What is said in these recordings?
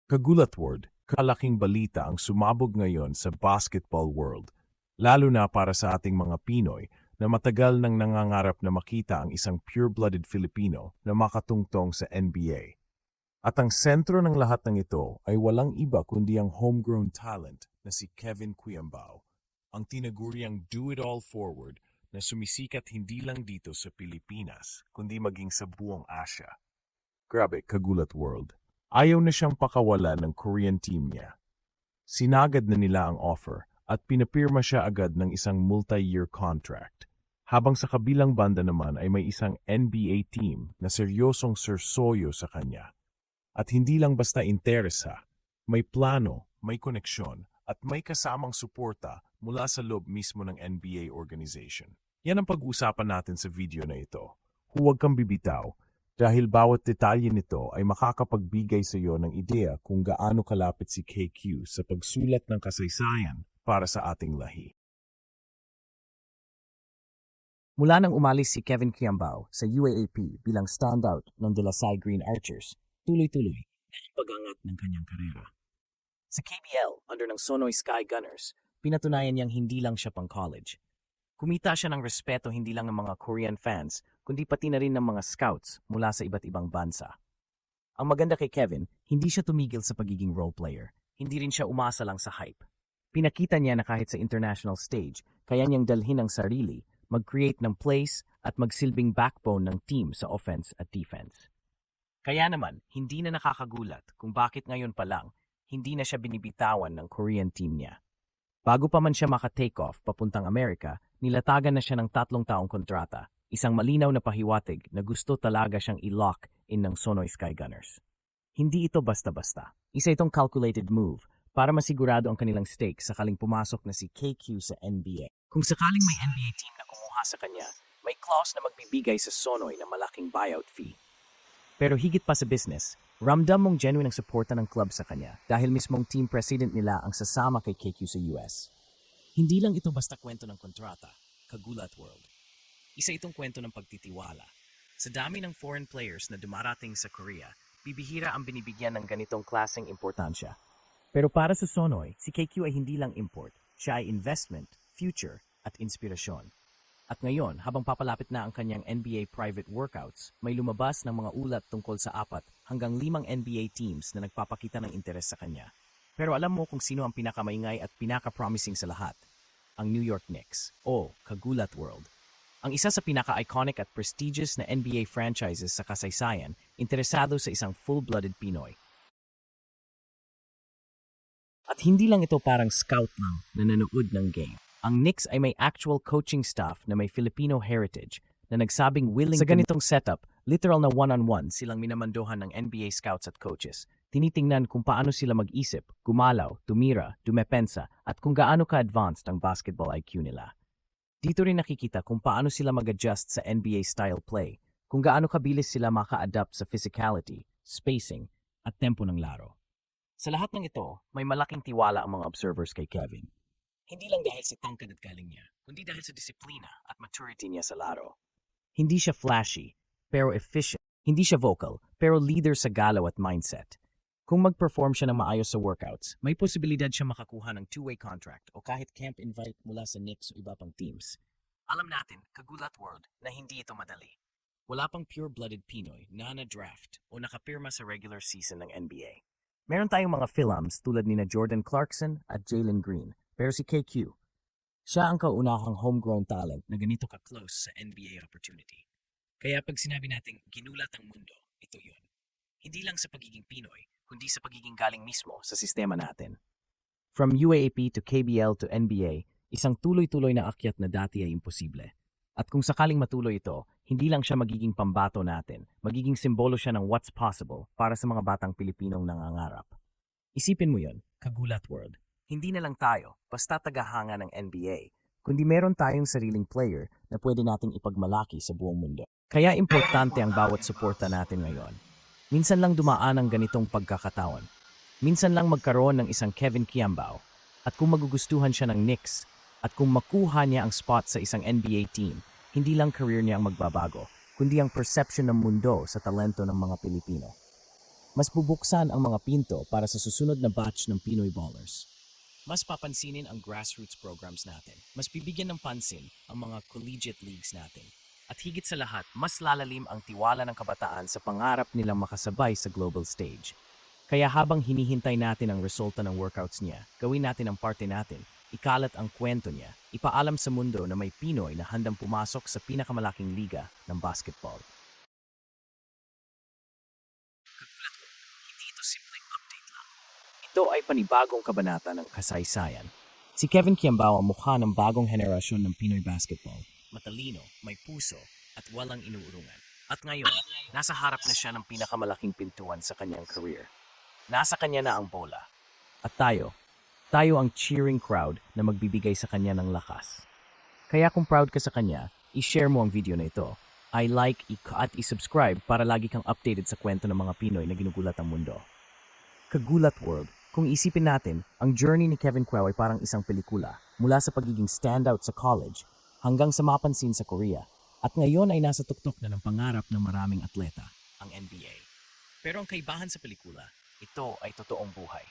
Kagulat World, kalaking balita ang sumabog ngayon sa basketball world, lalo na para sa ating mga Pinoy na matagal nang nangangarap na makita ang isang pure-blooded Filipino na makatungtong sa NBA. At ang sentro ng lahat ng ito ay walang iba kundi ang homegrown talent na si Kevin Quiambao, ang tinaguriang do-it-all forward na sumisikat hindi lang dito sa Pilipinas, kundi maging sa buong Asia. Grabe, Kagulat World. Ayaw na siyang pakawalan ng Korean team niya. Sinagad na nila ang offer at pinapirma siya agad ng isang multi-year contract. Habang sa kabilang banda naman ay may isang NBA team na seryosong sersoyo sa kanya. At hindi lang basta interesa, may plano, may koneksyon, at may kasamang suporta mula sa loob mismo ng NBA organization. Yan ang pag-uusapan natin sa video na ito. Huwag kang bibitaw, dahil bawat detalye nito ay makakapagbigay sa iyo ng ideya kung gaano kalapit si KQ sa pagsulat ng kasaysayan para sa ating lahi. Mula nang umalis si Kevin Quiambao sa UAAP bilang standout ng De La Salle Green Archers, tuloy-tuloy ang pag-angat ng kanyang karera. Sa KBL, under ng Sonoy Sky Gunners, pinatunayan niyang hindi lang siya pang college. Kumita siya ng respeto hindi lang ng mga Korean fans, kundi pati na rin ng mga scouts mula sa iba't ibang bansa. Ang maganda kay Kevin, hindi siya tumigil sa pagiging role player. Hindi rin siya umasa lang sa hype. Pinakita niya na kahit sa international stage, kaya niyang dalhin ang sarili, mag-create ng plays at magsilbing backbone ng team sa offense at defense. Kaya naman, hindi na nakakagulat kung bakit ngayon pa lang, hindi na siya binibitawan ng Korean team niya. Bago pa man siya maka-take off papuntang Amerika, nilatagan na siya ng 3 taong kontrata, isang malinaw na pahiwatig na gusto talaga siyang i-lock in ng Sonoy Sky Gunners. Hindi ito basta-basta. Isa itong calculated move para masigurado ang kanilang stake sakaling pumasok na si KQ sa NBA. Kung sakaling may NBA team na kumuha sa kanya, may clause na magbibigay sa Sonoy na malaking buyout fee. Pero higit pa sa business, ramdam mong genuine ang suporta ng club sa kanya dahil mismong team president nila ang sasama kay KQ sa US. Hindi lang ito basta kwento ng kontrata, Kagulat World. Isa itong kwento ng pagtitiwala. Sa dami ng foreign players na dumarating sa Korea, bibihira ang binibigyan ng ganitong klaseng importansya. Pero para sa Sonoy, si KQ ay hindi lang import. Siya ay investment, future, at inspirasyon. At ngayon, habang papalapit na ang kanyang NBA private workouts, may lumabas ng mga ulat tungkol sa 4 hanggang 5 NBA teams na nagpapakita ng interes sa kanya. Pero alam mo kung sino ang pinakamaingay at pinaka-promising sa lahat? Ang New York Knicks, o Kagulat World. Ang isa sa pinaka-iconic at prestigious na NBA franchises sa kasaysayan, interesado sa isang full-blooded Pinoy. At hindi lang ito parang scout lang na nanood ng game. Ang Knicks ay may actual coaching staff na may Filipino heritage na nagsabing willing sa ganitong setup, literal na one-on-one silang minamandohan ng NBA scouts at coaches. Tinitingnan kung paano sila mag-isip, gumalaw, tumira, dumepensa, at kung gaano ka-advanced ang basketball IQ nila. Dito rin nakikita kung paano sila mag-adjust sa NBA-style play, kung gaano kabilis sila maka-adapt sa physicality, spacing, at tempo ng laro. Sa lahat ng ito, may malaking tiwala ang mga observers kay Kevin. Hindi lang dahil sa tangkad at galing niya, kundi dahil sa disiplina at maturity niya sa laro. Hindi siya flashy, pero efficient. Hindi siya vocal, pero leader sa galaw at mindset. Kung mag-perform siya ng maayos sa workouts, may posibilidad siya makakuha ng 2-way contract o kahit camp invite mula sa Knicks o iba pang teams. Alam natin, Kagulat World, na hindi ito madali. Wala pang pure-blooded Pinoy na na-draft o nakapirma sa regular season ng NBA. Meron tayong mga films tulad ni na Jordan Clarkson at Jalen Green, pero si KQ, siya ang kaunahang homegrown talent na ganito ka-close sa NBA opportunity. Kaya pag sinabi nating ginulat ang mundo, ito yun. Hindi lang sa pagiging Pinoy, kundi sa pagiging galing mismo sa sistema natin. From UAAP to KBL to NBA, isang tuloy-tuloy na akyat na dati ay imposible. At kung sakaling matuloy ito, hindi lang siya magiging pambato natin, magiging simbolo siya ng what's possible para sa mga batang Pilipinong nangangarap. Isipin mo yun, Kagulat World. Hindi na lang tayo, basta tagahanga ng NBA, kundi meron tayong sariling player na pwede nating ipagmalaki sa buong mundo. Kaya importante ang bawat suporta natin ngayon. Minsan lang dumaan ang ganitong pagkakataon. Minsan lang magkaroon ng isang Kevin Quiambao. At kung magugustuhan siya ng Knicks, at kung makuha niya ang spot sa isang NBA team, hindi lang career niya ang magbabago, kundi ang perception ng mundo sa talento ng mga Pilipino. mas bubuksan ang mga pinto para sa susunod na batch ng Pinoy Ballers. Mas papansinin ang grassroots programs natin. Mas bibigyan ng pansin ang mga collegiate leagues natin. At higit sa lahat, mas lalalim ang tiwala ng kabataan sa pangarap nilang makasabay sa global stage. Kaya habang hinihintay natin ang resulta ng workouts niya, gawin natin ang parte natin, ikalat ang kwento niya, ipaalam sa mundo na may Pinoy na handang pumasok sa pinakamalaking liga ng basketball. Hindi ito simpleng update lang. Ito ay panibagong kabanata ng kasaysayan. Si Kevin Kiambao ang mukha ng bagong henerasyon ng Pinoy basketball. Matalino, may puso, at walang inuurungan. At ngayon, nasa harap na siya ng pinakamalaking pintuan sa kanyang career. Nasa kanya na ang bola. At tayo ang cheering crowd na magbibigay sa kanya ng lakas. Kaya kung proud ka sa kanya, i-share mo ang video na ito. I-like at i-subscribe para lagi kang updated sa kwento ng mga Pinoy na ginugulat ang mundo. Kagulat World, kung isipin natin, ang journey ni Kevin Kuo ay parang isang pelikula mula sa pagiging standout sa college hanggang sa mapansin sa Korea. At ngayon ay nasa tuktok na ng pangarap ng maraming atleta, ang NBA. Pero ang kaibahan sa pelikula, ito ay totoong buhay.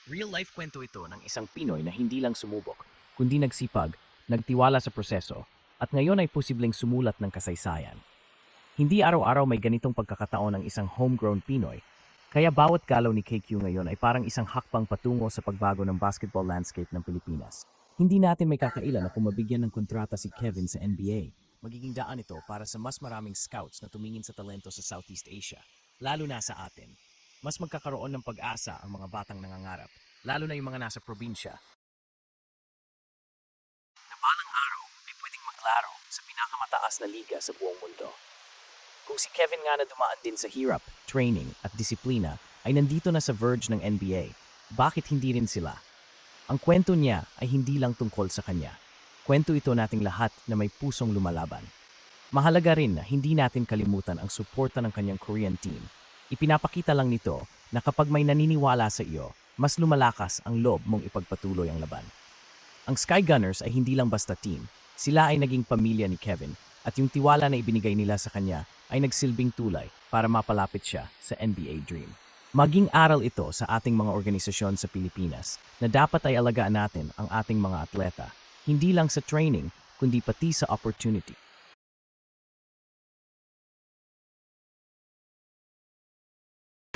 Real-life kwento ito ng isang Pinoy na hindi lang sumubok, kundi nagsipag, nagtiwala sa proseso, at ngayon ay posibleng sumulat ng kasaysayan. Hindi araw-araw may ganitong pagkakataon ng isang homegrown Pinoy, kaya bawat galaw ni KQ ngayon ay parang isang hakbang patungo sa pagbago ng basketball landscape ng Pilipinas. Hindi natin may kakailan na kung mabigyan ng kontrata si Kevin sa NBA. Magiging daan ito para sa mas maraming scouts na tumingin sa talento sa Southeast Asia, lalo na sa atin. Mas magkakaroon ng pag-asa ang mga batang nangangarap, lalo na yung mga nasa probinsya. Na balang araw ay pwedeng maglaro sa pinakamataas na liga sa buong mundo. Kung si Kevin nga na dumaan din sa hirap, training at disiplina ay nandito na sa verge ng NBA, bakit hindi rin sila? Ang kwento niya ay hindi lang tungkol sa kanya. Kwento ito nating lahat na may pusong lumalaban. Mahalaga rin na hindi natin kalimutan ang suporta ng kanyang Korean team. Ipinapakita lang nito na kapag may naniniwala sa iyo, mas lumalakas ang loob mong ipagpatuloy ang laban. Ang Sky Gunners ay hindi lang basta team. Sila ay naging pamilya ni Kevin at yung tiwala na ibinigay nila sa kanya ay nagsilbing tulay para mapalapit siya sa NBA dream. Maging aral ito sa ating mga organisasyon sa Pilipinas na dapat ay alagaan natin ang ating mga atleta, hindi lang sa training, kundi pati sa opportunity.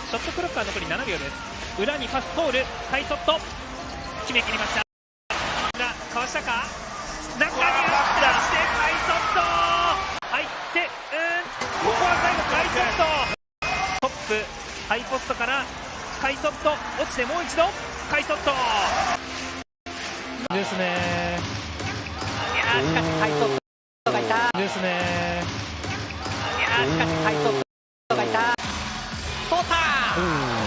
ショットクロックは残り7秒です。裏にパス通る、ハイショット決めきりました。裏かわしたか、中に出してハイショット入って、ここは最後ハイショットトップハイポストからハイショット落ちてもう一度ハイショットですね。いやしかしハイショットがいたですね。いやしかしハイショットがいた。通った